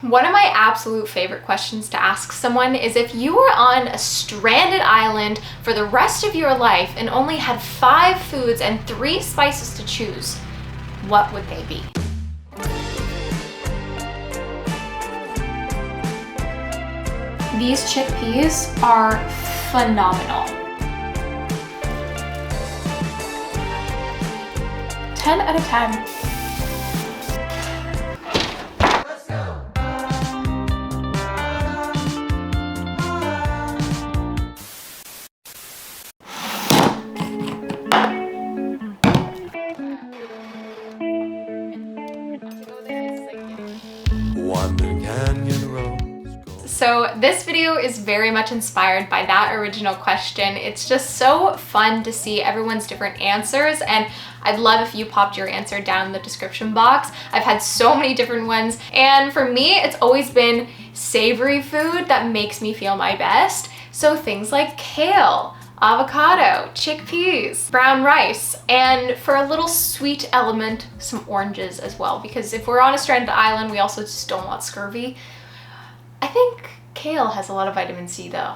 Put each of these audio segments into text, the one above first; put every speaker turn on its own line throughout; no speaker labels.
One of my absolute favorite questions to ask someone is if you were on a stranded island for the rest of your life and only had 5 foods and 3 spices to choose, what would they be? These chickpeas are phenomenal. 10 out of 10. So this video is very much inspired by that original question. It's just so fun to see everyone's different answers, and I'd love if you popped your answer down in the description box. I've had so many different ones, and for me, it's always been savory food that makes me feel my best. So things like kale, avocado, chickpeas, brown rice, and for a little sweet element, some oranges as well, because if we're on a stranded island, we also just don't want scurvy. I think kale has a lot of vitamin C though.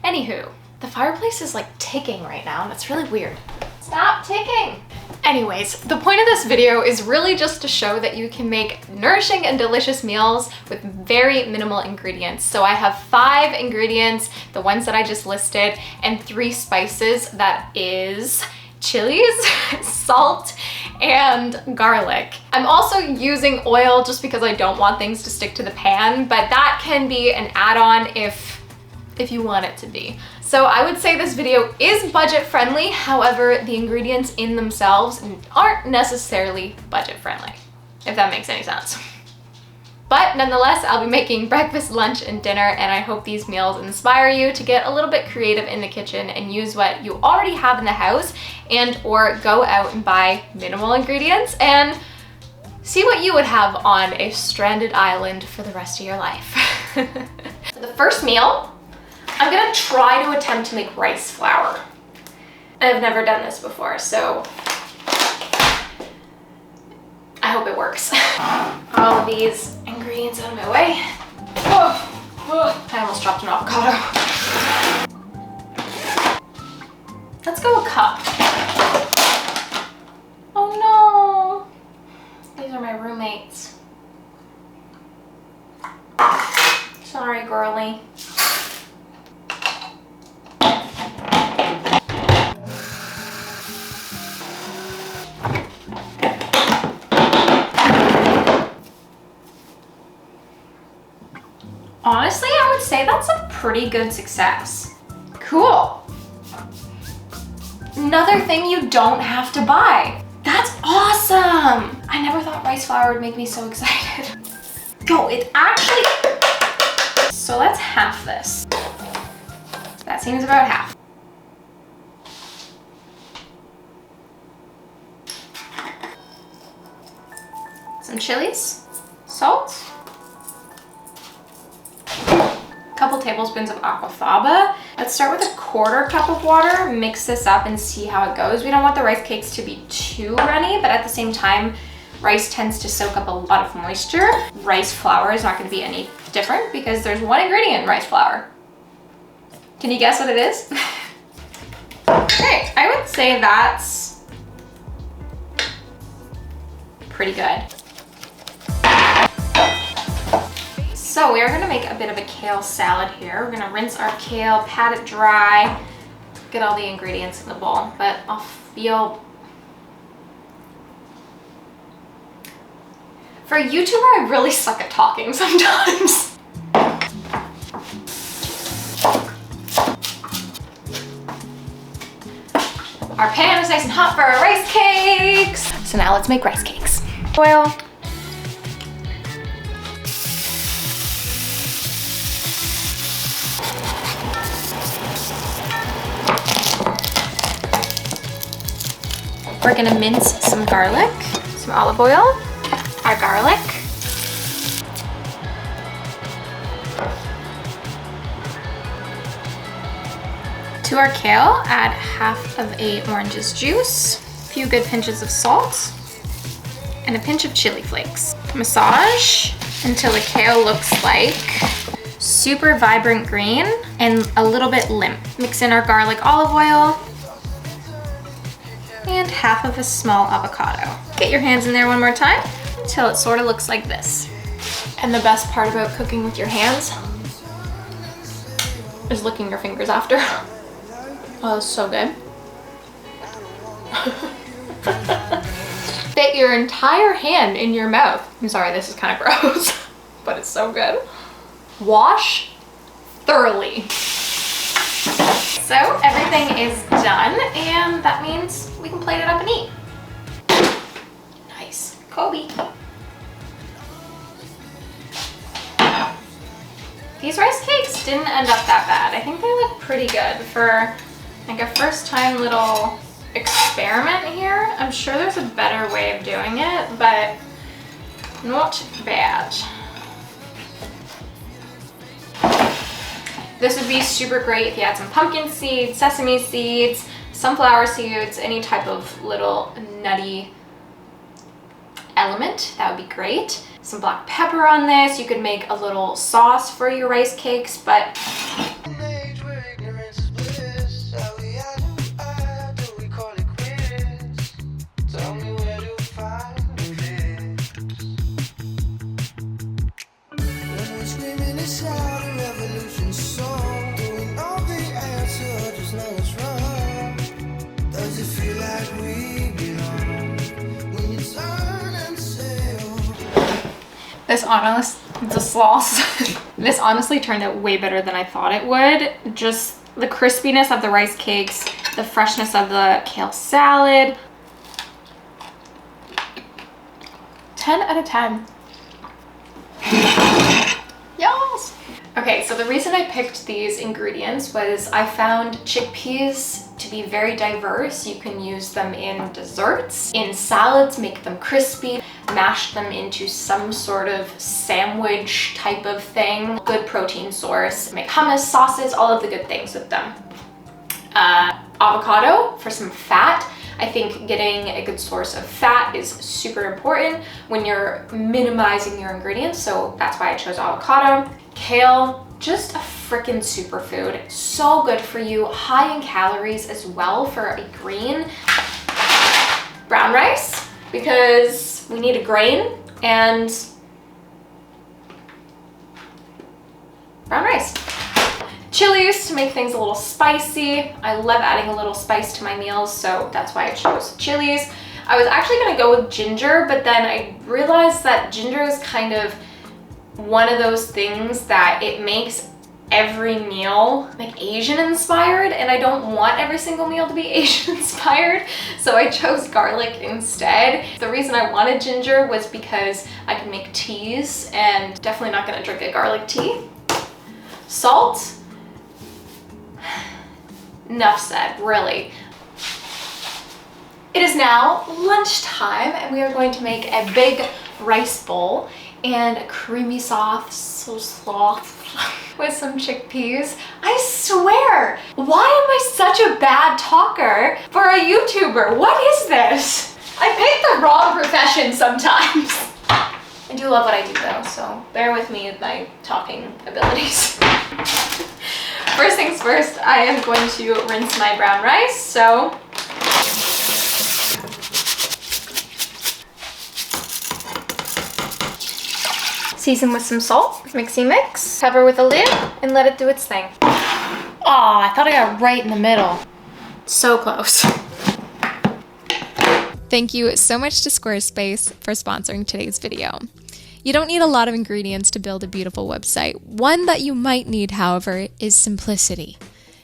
Anywho, the fireplace is like ticking right now and it's really weird. Stop ticking! Anyways, the point of this video is really just to show that you can make nourishing and delicious meals with very minimal ingredients. So I have 5 ingredients, the ones that I just listed, and 3 spices, that is chilies, salt, and garlic. I'm also using oil just because I don't want things to stick to the pan, but that can be an add-on if you want it to be. So I would say this video is budget friendly, however, the ingredients in themselves aren't necessarily budget friendly, if that makes any sense. But nonetheless, I'll be making breakfast, lunch, and dinner, and I hope these meals inspire you to get a little bit creative in the kitchen and use what you already have in the house, and or go out and buy minimal ingredients and see what you would have on a stranded island for the rest of your life. For the first meal, I'm gonna try to attempt to make rice flour. I've never done this before, so I hope it works. All of these ingredients out of my way. I almost dropped an avocado. Let's go a cup. Oh no! These are my roommates. Sorry, girly. Honestly, I would say that's a pretty good success. Cool. Another thing you don't have to buy. That's awesome. I never thought rice flour would make me so excited. Yo, it actually... So that's half this. That seems about half. Some chilies, salt, couple tablespoons of aquafaba. Let's start with a 1/4 cup of water, mix this up and see how it goes. We don't want the rice cakes to be too runny, but at the same time, rice tends to soak up a lot of moisture. Rice flour is not going to be any different because there's one ingredient in rice flour. Can you guess what it is? Okay, I would say that's pretty good. So we are gonna make a bit of a kale salad here. We're gonna rinse our kale, pat it dry, get all the ingredients in the bowl, but I'll feel... For a YouTuber, I really suck at talking sometimes. Our pan is nice and hot for our rice cakes. So now let's make rice cakes. Oil. We're gonna mince some garlic, some olive oil, our garlic, to our kale, add 1/2 of a orange's juice, a few good pinches of salt, and a pinch of chili flakes. Massage until the kale looks like super vibrant green and a little bit limp. Mix in our garlic olive oil and half of a small avocado. Get your hands in there one more time until it sort of looks like this. And the best part about cooking with your hands is licking your fingers after. Oh, it's so good. Fit your entire hand in your mouth. I'm sorry, this is kind of gross, but it's so good. Wash thoroughly. So everything is done, and that means we can plate it up and eat. Nice. Kobe. These rice cakes didn't end up that bad. I think they look pretty good for like a first time little experiment here. I'm sure there's a better way of doing it, but not bad. This would be super great if you had some pumpkin seeds, sesame seeds, sunflower seeds, any type of little nutty element. That would be great. Some black pepper on this. You could make a little sauce for your rice cakes, but this honestly turned out way better than I thought it would. Just the crispiness of the rice cakes, the freshness of the kale salad. 10 out of 10. Yes! Okay, so the reason I picked these ingredients was I found chickpeas to be very diverse. You can use them in desserts, in salads, make them crispy, mash them into some sort of sandwich type of thing. Good protein source, make hummus, sauces, all of the good things with them. Avocado for some fat. I think getting a good source of fat is super important when you're minimizing your ingredients, so that's why I chose avocado. Kale, just a freaking superfood. So good for you, high in calories as well for a green. Brown rice, because we need a grain, and brown rice. Chilies to make things a little spicy. I love adding a little spice to my meals, so that's why I chose chilies. I was actually gonna go with ginger, but then I realized that ginger is kind of one of those things that it makes every meal like Asian inspired, and I don't want every single meal to be Asian inspired, so I chose garlic instead. The reason I wanted ginger was because I can make teas, and definitely not gonna drink a garlic tea. Salt. Enough said, really. It is now lunchtime, and we are going to make a big rice bowl and a creamy sauce with some chickpeas. I swear, why am I such a bad talker for a YouTuber? What is this? I pick the wrong profession sometimes. I do love what I do though, so bear with me with my talking abilities. First things first, I am going to rinse my brown rice, so season with some salt, mixy mix, cover with a lid, and let it do its thing. Oh, I thought I got right in the middle. So close.
Thank you so much to Squarespace for sponsoring today's video. You don't need a lot of ingredients to build a beautiful website. One that you might need, however, is simplicity.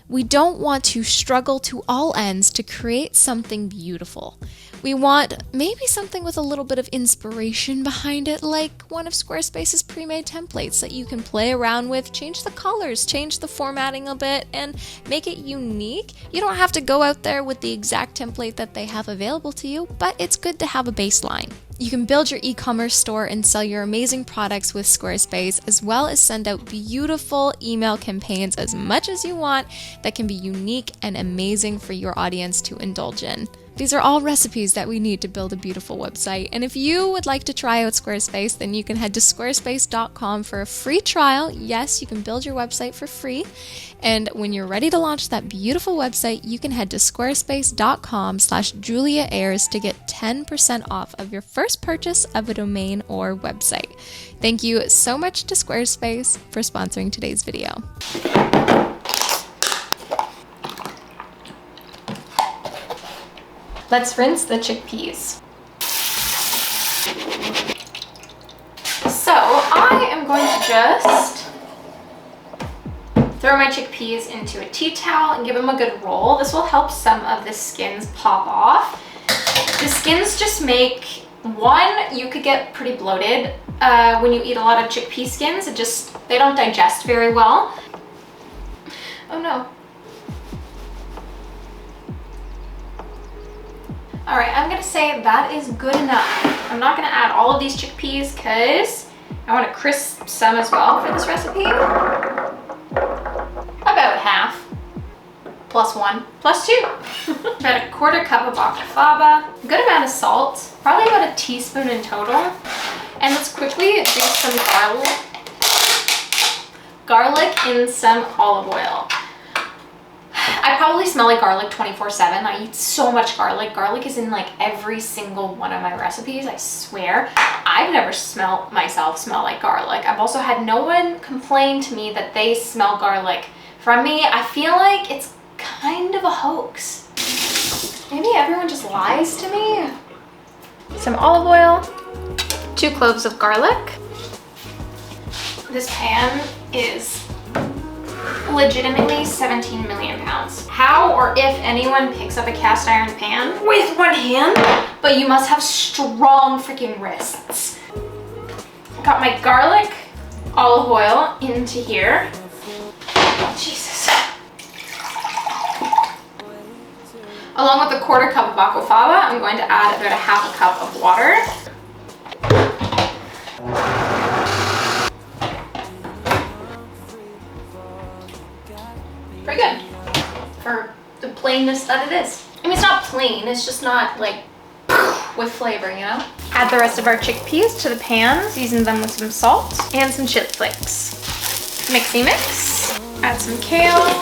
We don't want to struggle to all ends to create something beautiful. We want maybe something with a little bit of inspiration behind it, like one of Squarespace's pre-made templates that you can play around with, change the colors, change the formatting a bit, and make it unique. You don't have to go out there with the exact template that they have available to you, but it's good to have a baseline. You can build your e-commerce store and sell your amazing products with Squarespace, as well as send out beautiful email campaigns as much as you want that can be unique and amazing for your audience to indulge in. These are all recipes that we need to build a beautiful website. And if you would like to try out Squarespace, then you can head to squarespace.com for a free trial. Yes, you can build your website for free. And when you're ready to launch that beautiful website, you can head to squarespace.com/JuliaAyers to get 10% off of your first purchase of a domain or website. Thank you so much to Squarespace for sponsoring today's video.
Let's rinse the chickpeas. So I am going to just throw my chickpeas into a tea towel and give them a good roll. This will help some of the skins pop off. The skins just make, one, you could get pretty bloated when you eat a lot of chickpea skins. They don't digest very well. Oh no. All right, I'm gonna say that is good enough. I'm not gonna add all of these chickpeas because I wanna crisp some as well for this recipe. About half, plus 1, plus 2. About a 1/4 cup of aquafaba, a good amount of salt, probably about a teaspoon in total. And let's quickly do some garlic in some olive oil. I probably smell like garlic 24/7. I eat so much garlic. Garlic is in like every single one of my recipes, I swear. I've never smelled myself smell like garlic. I've also had no one complain to me that they smell garlic from me. I feel like it's kind of a hoax. Maybe everyone just lies to me. Some olive oil, 2 cloves of garlic. This pan is legitimately 17 million pounds. How or if anyone picks up a cast iron pan with one hand, but you must have strong freaking wrists. Got my garlic, olive oil into here. Jesus. Along with a 1/4 cup of aquafaba, I'm going to add about a 1/2 cup of water. Pretty good for the plainness that it is. I mean, it's not plain, it's just not like with flavor, you know? Add the rest of our chickpeas to the pan, season them with some salt and some chili flakes. Mixy mix. Add some kale,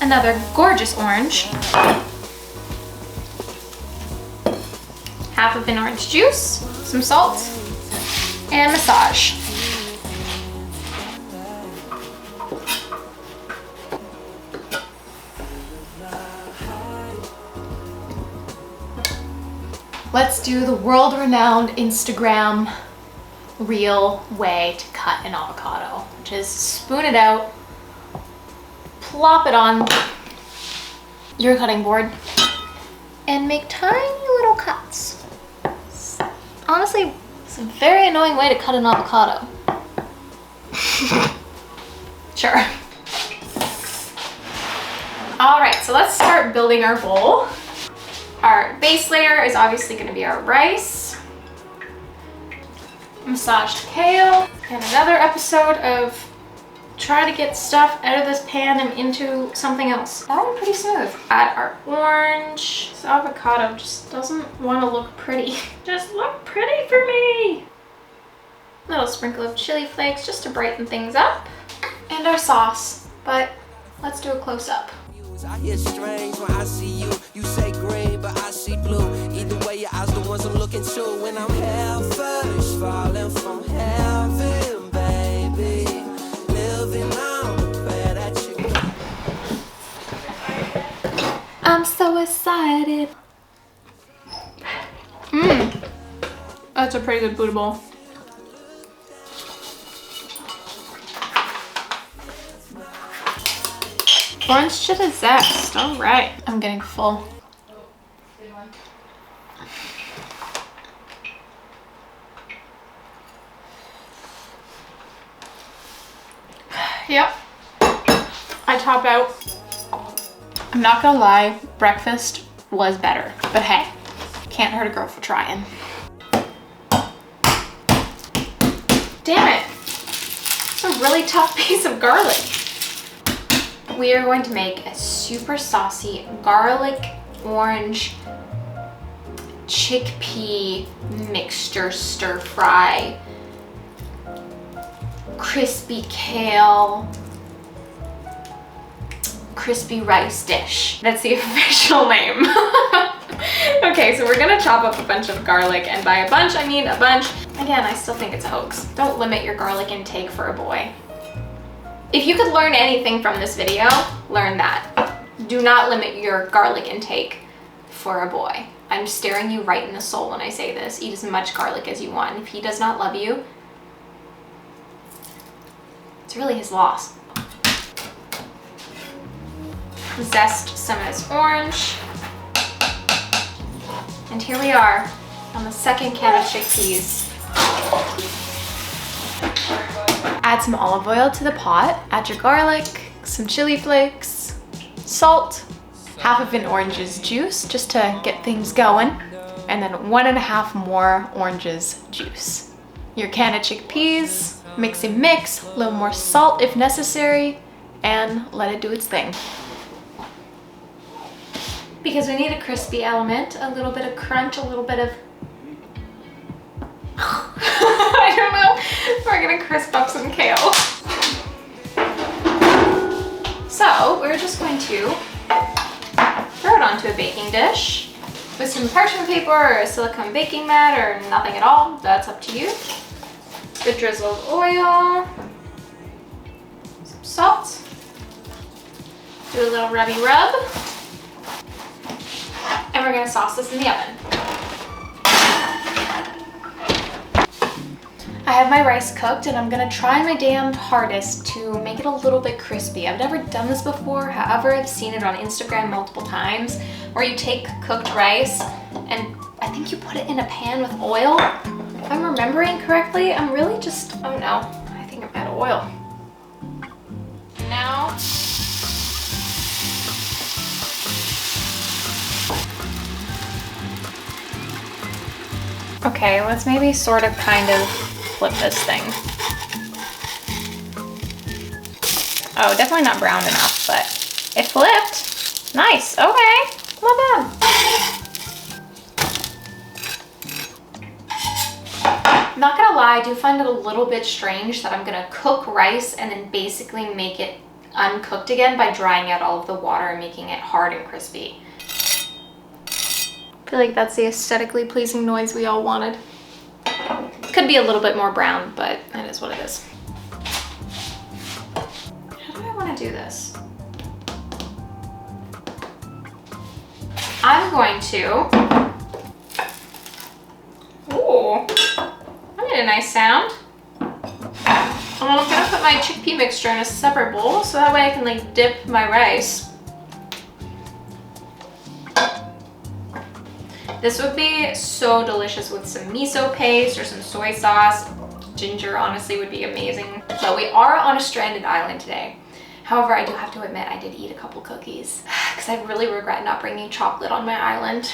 another gorgeous orange, half of an orange juice, some salt, and massage. Let's do the world-renowned Instagram reel way to cut an avocado, which is spoon it out, plop it on your cutting board, and make tiny little cuts. Honestly, it's a very annoying way to cut an avocado. Sure. All right, so let's start building our bowl. Our base layer is obviously going to be our rice, massaged kale, and another episode of try to get stuff out of this pan and into something else. That went pretty smooth. Add our orange. This avocado just doesn't want to look pretty. Just look pretty for me. Little sprinkle of chili flakes just to brighten things up. And our sauce, but let's do a close-up.
I hear strange when I see you. You say green, but I see blue. Either way, your eyes the ones I'm looking to. When I'm head first, falling from heaven, baby. Living on the prayer that you.
I'm so excited. That's a pretty good Buddha bowl. Orange to the zest. All right. I'm getting full. Yep. I top out. I'm not gonna lie, breakfast was better. But hey, can't hurt a girl for trying. Damn it. It's a really tough piece of garlic. We are going to make a super saucy garlic orange chickpea mixture stir fry, crispy kale, crispy rice dish. That's the official name. Okay, so we're gonna chop up a bunch of garlic, and by a bunch, I mean a bunch. Again, I still think it's a hoax. Don't limit your garlic intake for a boy. If you could learn anything from this video, learn that. Do not limit your garlic intake for a boy. I'm staring you right in the soul when I say this. Eat as much garlic as you want. If he does not love you, it's really his loss. Zest some of this orange. And here we are on the second can of chickpeas. Add some olive oil to the pot. Add your garlic, some chili flakes, salt, half of an orange's juice just to get things going, and then 1.5 more oranges juice. Your can of chickpeas, mix and mix, a little more salt if necessary, and let it do its thing. Because we need a crispy element, a little bit of crunch, a little bit of I don't know, we're gonna crisp up some kale. So we're just going to throw it onto a baking dish with some parchment paper or a silicone baking mat or nothing at all. That's up to you. A drizzle of oil, some salt, do a little rubby rub, and we're gonna sauce this in the oven. I have my rice cooked, and I'm gonna try my damned hardest to make it a little bit crispy. I've never done this before, however, I've seen it on Instagram multiple times, where you take cooked rice and I think you put it in a pan with oil. If I'm remembering correctly, I'm really just, oh no, I think I'm out of oil. Now, okay, let's maybe sort of kind of flip this thing. Oh, definitely not brown enough, but it flipped. Nice, okay, not bad. Not gonna lie, I do find it a little bit strange that I'm gonna cook rice and then basically make it uncooked again by drying out all of the water and making it hard and crispy. I feel like that's the aesthetically pleasing noise we all wanted. Could be a little bit more brown, but that is what it is. How do I want to do this? I'm going to... Ooh, that made a nice sound. And I'm gonna put my chickpea mixture in a separate bowl so that way I can like dip my rice. This would be so delicious with some miso paste or some soy sauce. Ginger honestly would be amazing. But we are on a stranded island today. However, I do have to admit I did eat a couple cookies because I really regret not bringing chocolate on my island.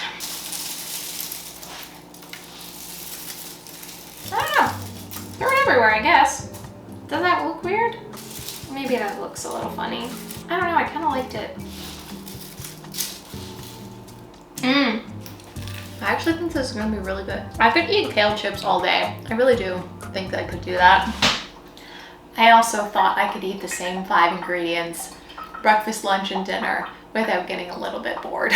Ah, they're everywhere, I guess. Does that look weird? Maybe that looks a little funny. I don't know, I kind of liked it. I actually think this is gonna be really good. I could eat kale chips all day. I really do think that I could do that. I also thought I could eat the same 5 ingredients, breakfast, lunch, and dinner, without getting a little bit bored.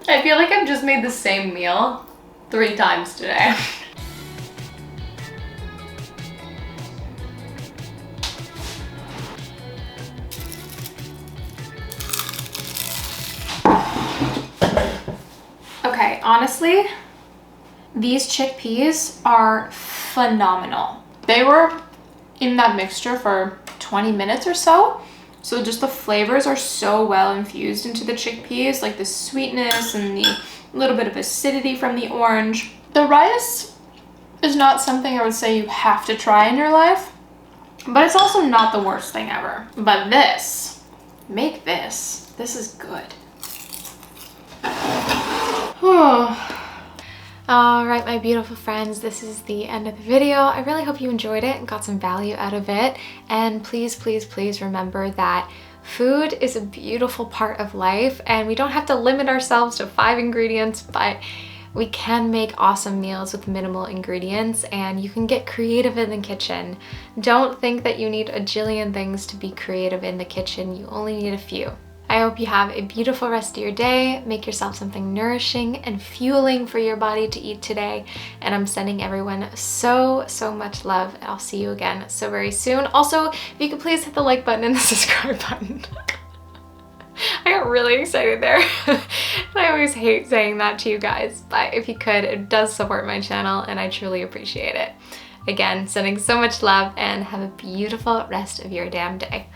I feel like I've just made the same meal 3 times today. Okay, honestly, these chickpeas are phenomenal. They were in that mixture for 20 minutes or so. So just the flavors are so well infused into the chickpeas, like the sweetness and the little bit of acidity from the orange. The rice is not something I would say you have to try in your life, but it's also not the worst thing ever. But this, make this. This is good. Alright, my beautiful friends, this is the end of the video. I really hope you enjoyed it and got some value out of it. And please, please, please remember that Food is a beautiful part of life, and we don't have to limit ourselves to 5 ingredients, but we can make awesome meals with minimal ingredients, and you can get creative in the kitchen. Don't think that you need a jillion things to be creative in the kitchen. You only need a few. I hope you have a beautiful rest of your day. Make yourself something nourishing and fueling for your body to eat today. And I'm sending everyone so much love. I'll see you again so very soon. Also, if you could please hit the like button and the subscribe button. I got really excited there. I always hate saying that to you guys, but if you could, it does support my channel and I truly appreciate it. Again, sending so much love and have a beautiful rest of your damn day.